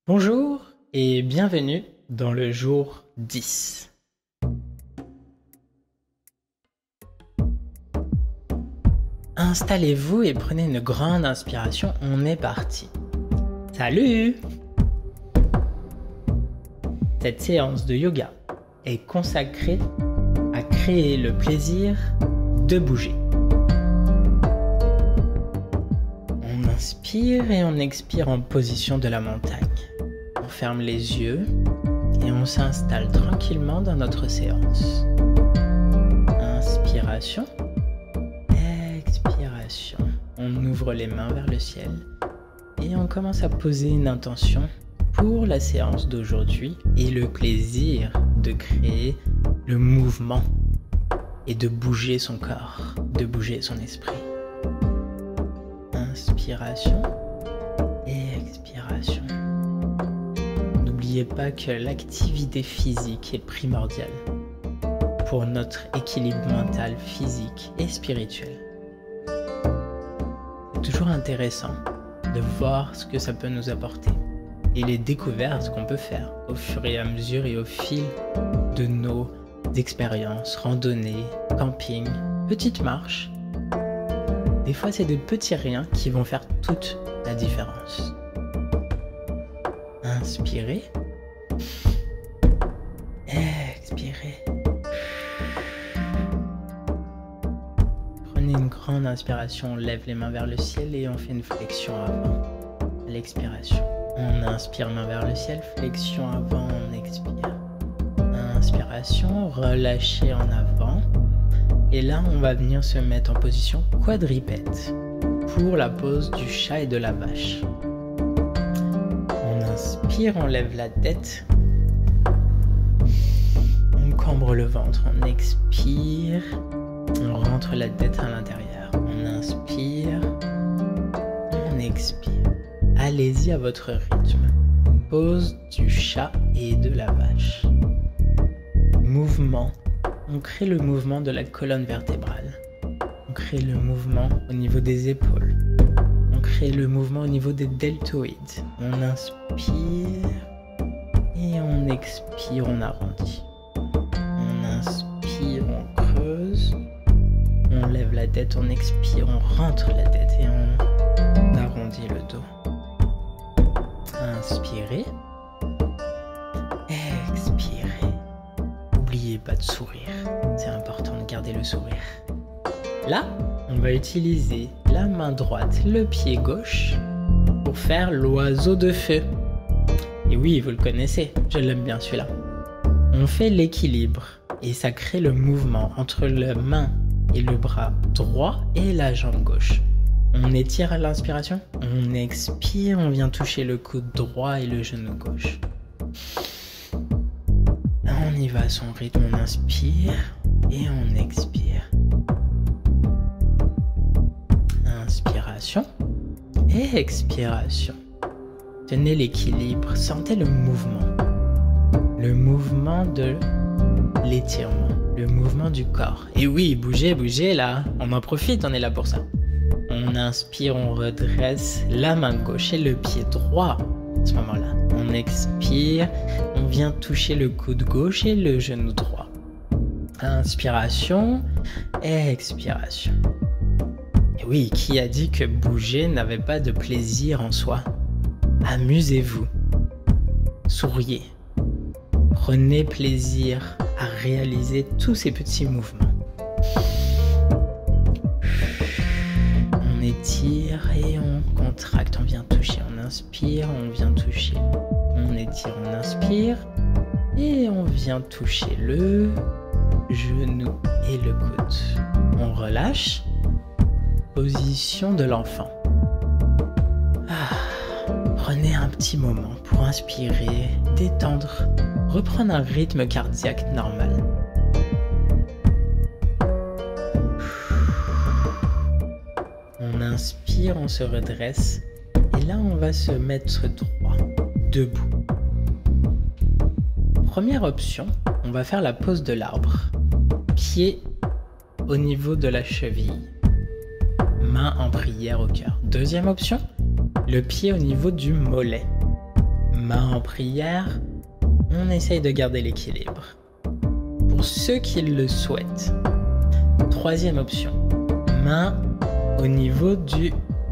Bonjour et bienvenue dans le jour 10. Installez-vous et prenez une grande inspiration, on est parti. Salut! Cette séance de yoga est consacrée à créer le plaisir de bouger. On inspire et on expire en position de la montagne. On ferme les yeux et on s'installe tranquillement dans notre séance. Inspiration, expiration. On ouvre les mains vers le ciel et on commence à poser une intention pour la séance d'aujourd'hui et le plaisir de créer le mouvement et de bouger son corps, de bouger son esprit. Inspiration et expiration. N'oubliez pas que l'activité physique est primordiale pour notre équilibre mental, physique et spirituel. C'est toujours intéressant de voir ce que ça peut nous apporter et les découvertes qu'on peut faire au fur et à mesure et au fil de nos expériences, randonnées, camping, petites marches. Des fois, c'est des petits riens qui vont faire toute la différence. Inspirez. Expirez. Prenez une grande inspiration, on lève les mains vers le ciel et on fait une flexion avant l'expiration. On inspire main vers le ciel, flexion avant, on expire. Inspiration, relâchez en avant. Et là, on va venir se mettre en position quadripède pour la pose du chat et de la vache. On inspire, on lève la tête. On cambre le ventre, on expire. On rentre la tête à l'intérieur. On inspire. On expire. Allez-y à votre rythme. Pose du chat et de la vache. Mouvement. On crée le mouvement de la colonne vertébrale. On crée le mouvement au niveau des épaules. On crée le mouvement au niveau des deltoïdes. On inspire et on expire, on arrondit. On inspire, on creuse. On lève la tête, on expire, on rentre la tête et on arrondit le dos. Inspirez. Expirez. N'oubliez pas de sourire. C'est important de garder le sourire. Là, on va utiliser la main droite, le pied gauche pour faire l'oiseau de feu. Et oui, vous le connaissez, je l'aime bien celui-là. On fait l'équilibre et ça crée le mouvement entre la main et le bras droit et la jambe gauche. On étire à l'inspiration, on expire, on vient toucher le coude droit et le genou gauche. On y va à son rythme, on inspire et on expire. Inspiration et expiration. Tenez l'équilibre, sentez le mouvement de l'étirement, le mouvement du corps. Et oui, bougez là, on en profite, on est là pour ça. On inspire, on redresse la main gauche et le pied droit à ce moment-là. On expire, on vient toucher le coude gauche et le genou droit. Inspiration et expiration. Et oui, qui a dit que bouger n'avait pas de plaisir en soi? Amusez-vous, souriez, prenez plaisir à réaliser tous ces petits mouvements. On étire et on contracte, on vient toucher, on inspire, on vient toucher. On étire, on inspire et on vient toucher le genou et le coude. On relâche, position de l'enfant. Prenez un petit moment pour inspirer, détendre, reprendre un rythme cardiaque normal. On inspire, on se redresse et là on va se mettre droit, debout. Première option, on va faire la pose de l'arbre. Pied au niveau de la cheville. Main en prière au cœur. Deuxième option, le pied au niveau du mollet. main en prière, on essaye de garder l'équilibre. Pour ceux qui le souhaitent, troisième option, main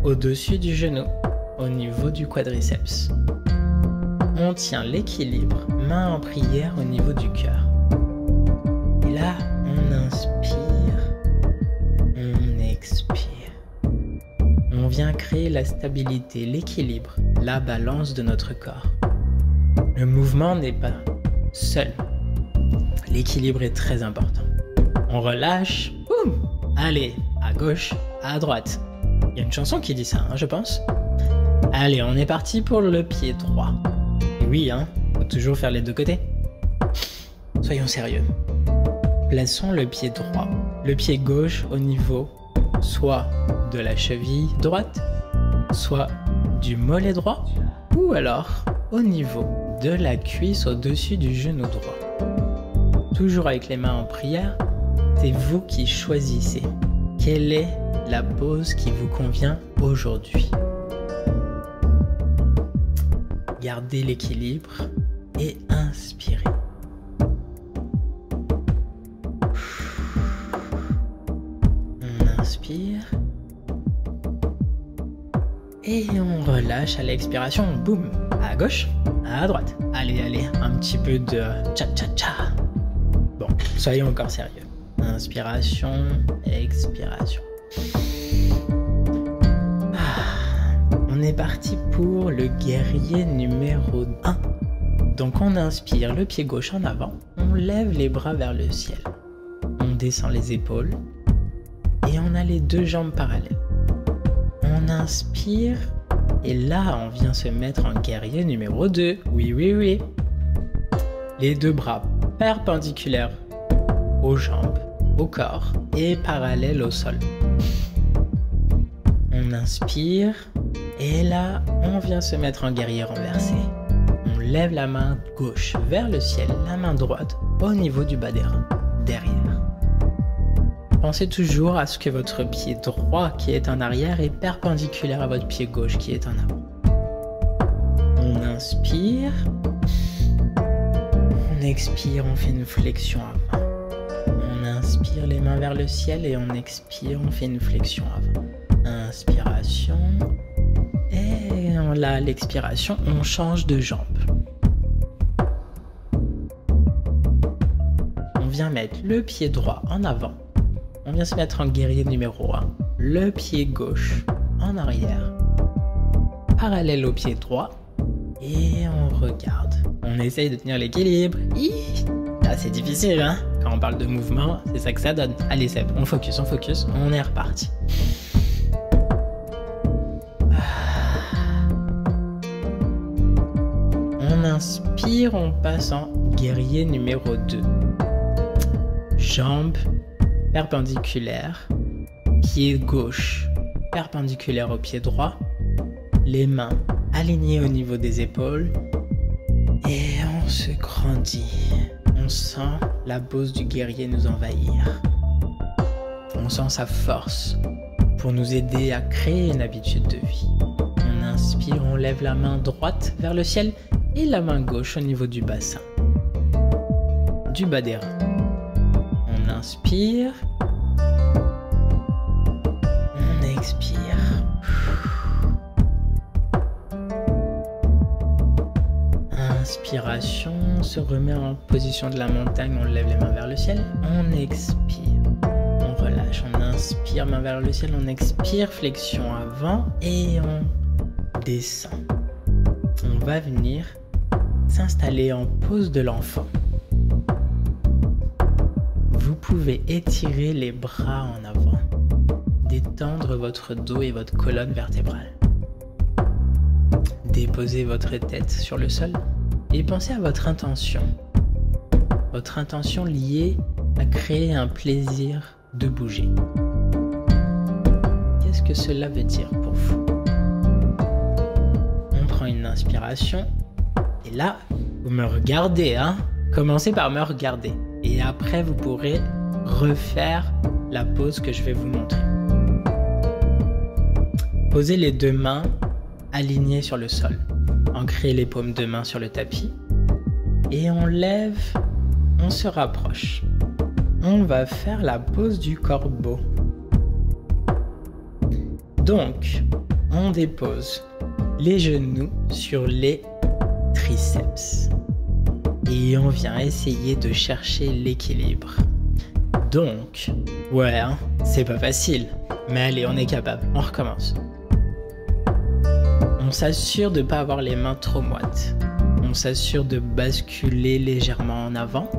au-dessus du genou, au niveau du quadriceps. On tient l'équilibre, main en prière au niveau du cœur. Et là, on inspire, on expire. On vient créer la stabilité, l'équilibre, la balance de notre corps. Le mouvement n'est pas seul. L'équilibre est très important. On relâche, boum, allez, à gauche, à droite. Il y a une chanson qui dit ça, je pense. Allez, on est parti pour le pied droit. Et oui, faut toujours faire les deux côtés. Soyons sérieux. Plaçons le pied droit, le pied gauche au niveau soit de la cheville droite, soit du mollet droit, ou alors au niveau de la cuisse au-dessus du genou droit. Toujours avec les mains en prière, c'est vous qui choisissez quelle est la pose qui vous convient aujourd'hui. Gardez l'équilibre et inspirez. On inspire et on relâche à l'expiration. Boum, à gauche, à droite. Allez, allez, un petit peu de cha-cha-cha. Bon, soyons encore sérieux. Inspiration, expiration. On est parti pour le guerrier numéro 1. Donc on inspire le pied gauche en avant, on lève les bras vers le ciel. On descend les épaules et on a les deux jambes parallèles. On inspire et là on vient se mettre en guerrier numéro 2. Oui, oui, oui. Les deux bras perpendiculaires aux jambes, au corps et parallèles au sol. On inspire et là, on vient se mettre en guerrier renversé. On lève la main gauche vers le ciel, la main droite au niveau du bas des reins, derrière. Pensez toujours à ce que votre pied droit qui est en arrière est perpendiculaire à votre pied gauche qui est en avant. On inspire. On expire, on fait une flexion avant. On inspire les mains vers le ciel et on expire, on fait une flexion avant. Inspiration. Et là, l'expiration, on change de jambe. On vient mettre le pied droit en avant. On vient se mettre en guerrier numéro 1. Le pied gauche en arrière. Parallèle au pied droit. Et on regarde. On essaye de tenir l'équilibre. Là, c'est difficile, Quand on parle de mouvement, c'est ça que ça donne. Allez, Seb, on focus, on est reparti. On inspire, on passe en guerrier numéro 2. Jambes perpendiculaires, pied gauche perpendiculaire au pied droit, les mains alignées au niveau des épaules et on se grandit. On sent la pose du guerrier nous envahir. On sent sa force pour nous aider à créer une habitude de vie. On inspire, on lève la main droite vers le ciel et la main gauche au niveau du bassin, du bas des reins. On inspire, on expire. Inspiration, on se remet en position de la montagne, on lève les mains vers le ciel, on expire, on relâche, on inspire, main vers le ciel, on expire, flexion avant et on descend. On va venir s'installer en pose de l'enfant. Vous pouvez étirer les bras en avant, détendre votre dos et votre colonne vertébrale. Déposez votre tête sur le sol et pensez à votre intention. Votre intention liée à créer un plaisir de bouger. Qu'est-ce que cela veut dire pour vous? On prend une inspiration et là, vous me regardez, Commencez par me regarder et après vous pourrez refaire la pose que je vais vous montrer. Posez les deux mains alignées sur le sol, en ancrer les paumes de main sur le tapis. Et on lève, on se rapproche. On va faire la pose du corbeau. Donc, on dépose les genoux sur les triceps. Et on vient essayer de chercher l'équilibre. Donc, ouais, hein, c'est pas facile. Mais allez, on est capable, on recommence. On s'assure de ne pas avoir les mains trop moites. On s'assure de basculer légèrement en avant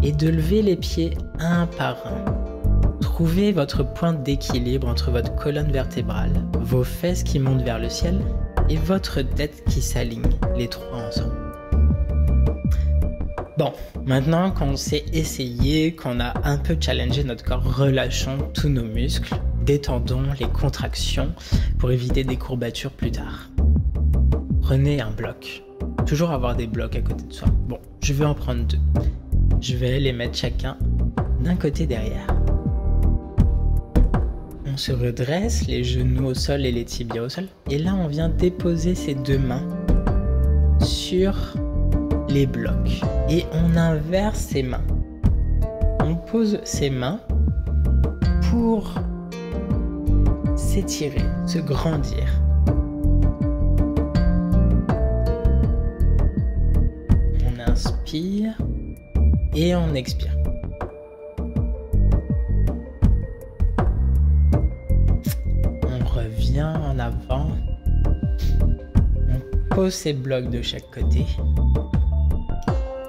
et de lever les pieds un par un. Trouvez votre point d'équilibre entre votre colonne vertébrale, vos fesses qui montent vers le ciel et votre tête qui s'aligne, les trois ensemble. Bon, maintenant qu'on s'est essayé, qu'on a un peu challengé notre corps, relâchons tous nos muscles, détendons les contractions pour éviter des courbatures plus tard. Prenez un bloc. Toujours avoir des blocs à côté de soi. Bon, je vais en prendre 2. Je vais les mettre chacun d'un côté derrière. On se redresse, les genoux au sol et les tibias au sol. Et là, on vient déposer ses 2 mains sur les blocs. Et on inverse ses mains. On pose ses mains pour s'étirer, se grandir. On inspire et on expire. On revient en avant. On pose ses blocs de chaque côté.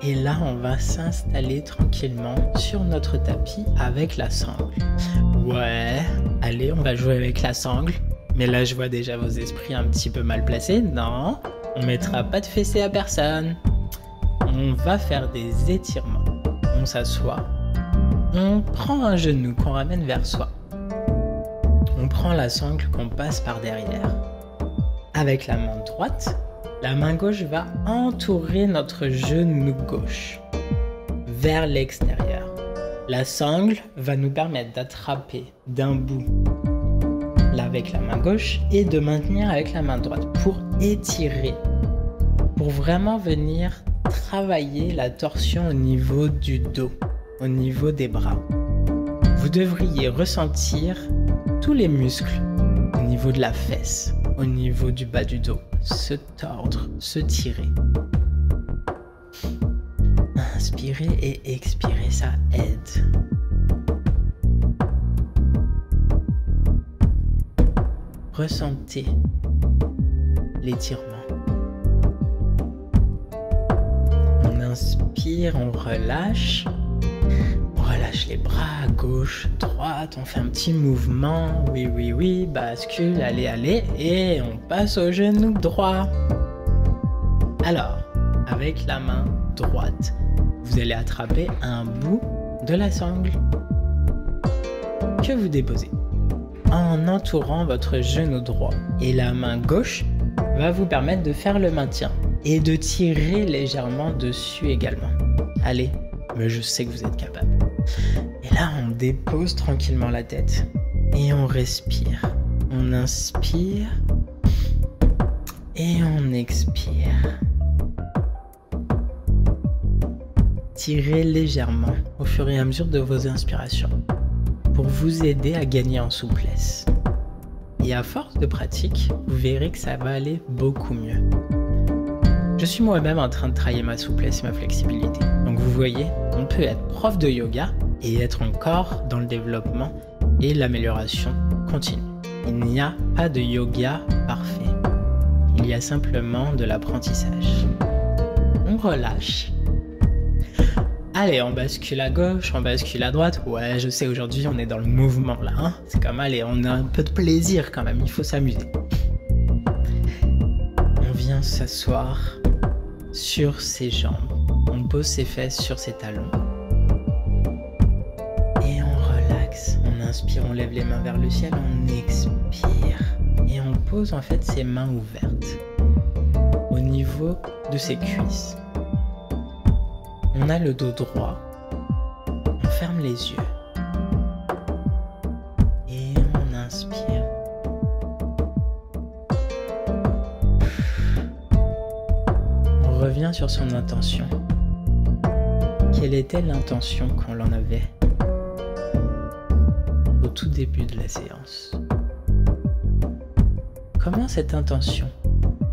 Et là, on va s'installer tranquillement sur notre tapis avec la sangle. Ouais, allez, on va jouer avec la sangle. Mais là, je vois déjà vos esprits un petit peu mal placés. Non, on mettra pas de fessée à personne. On va faire des étirements. On s'assoit. On prend un genou qu'on ramène vers soi. On prend la sangle qu'on passe par derrière. Avec la main droite, la main gauche va entourer notre genou gauche vers l'extérieur. La sangle va nous permettre d'attraper d'un bout là avec la main gauche et de maintenir avec la main droite pour étirer, pour vraiment venir travailler la torsion au niveau du dos, au niveau des bras. Vous devriez ressentir tous les muscles au niveau de la fesse, au niveau du bas du dos, se tordre, se tirer. Inspirez et expirez, ça aide. Ressentez l'étirement. On inspire, on relâche. On relâche les bras à gauche, droite, on fait un petit mouvement. Oui, oui, oui, bascule, allez, allez. Et on passe au genou droit. Alors, avec la main droite, vous allez attraper un bout de la sangle que vous déposez en entourant votre genou droit. Et la main gauche va vous permettre de faire le maintien et de tirer légèrement dessus également. Allez, mais je sais que vous êtes capable. Et là, on dépose tranquillement la tête et on respire. On inspire et on expire. Tirez légèrement au fur et à mesure de vos inspirations pour vous aider à gagner en souplesse. Et à force de pratique, vous verrez que ça va aller beaucoup mieux. Je suis moi-même en train de travailler ma souplesse et ma flexibilité. Donc vous voyez, on peut être prof de yoga et être encore dans le développement et l'amélioration continue. Il n'y a pas de yoga parfait. Il y a simplement de l'apprentissage. On relâche. Allez, on bascule à gauche, on bascule à droite. Ouais, je sais, aujourd'hui, on est dans le mouvement, là. Hein, c'est comme, allez, on a un peu de plaisir quand même, il faut s'amuser. On vient s'asseoir sur ses jambes. On pose ses fesses sur ses talons. Et on relaxe. On inspire, on lève les mains vers le ciel, on expire. Et on pose en fait ses mains ouvertes au niveau de ses cuisses. On a le dos droit, on ferme les yeux et on inspire. revient sur son intention. Quelle était l'intention qu'on l'en avait au tout début de la séance? Comment cette intention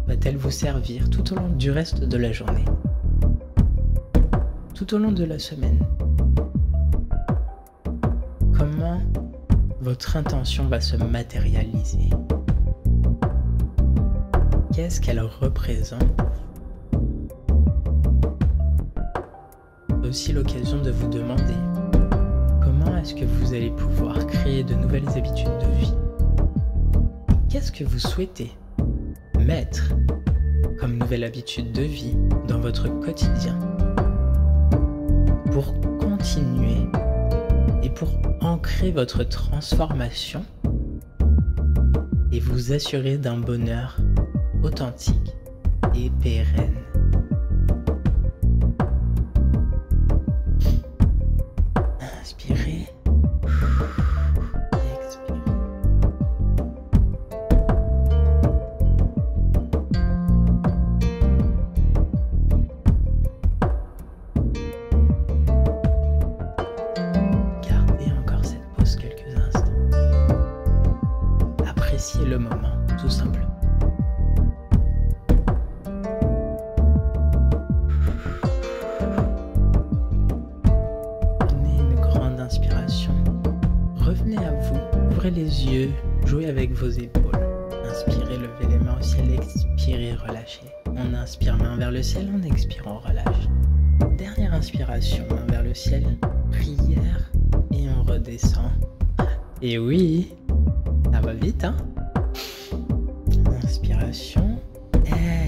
va-t-elle vous servir tout au long du reste de la journée, tout au long de la semaine? Comment votre intention va se matérialiser? Qu'est-ce qu'elle représente? C'est aussi l'occasion de vous demander comment est-ce que vous allez pouvoir créer de nouvelles habitudes de vie. Qu'est-ce que vous souhaitez mettre comme nouvelle habitude de vie dans votre quotidien pour continuer et pour ancrer votre transformation et vous assurer d'un bonheur authentique et pérenne. Inspirez. Expirez. Gardez encore cette pause quelques instants. Appréciez le moment, tout simplement. Inspiration. Revenez à vous, ouvrez les yeux, jouez avec vos épaules. Inspirez, levez les mains au ciel, expirez, relâchez. On inspire, main vers le ciel, on expire, on relâche. Dernière inspiration, main vers le ciel, prière et on redescend. Et oui, ça va vite, hein? Inspiration,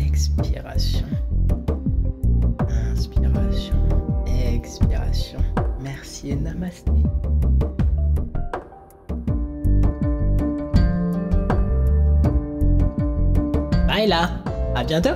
expiration. Inspiration, expiration. Merci et namasté. Bye là, à bientôt.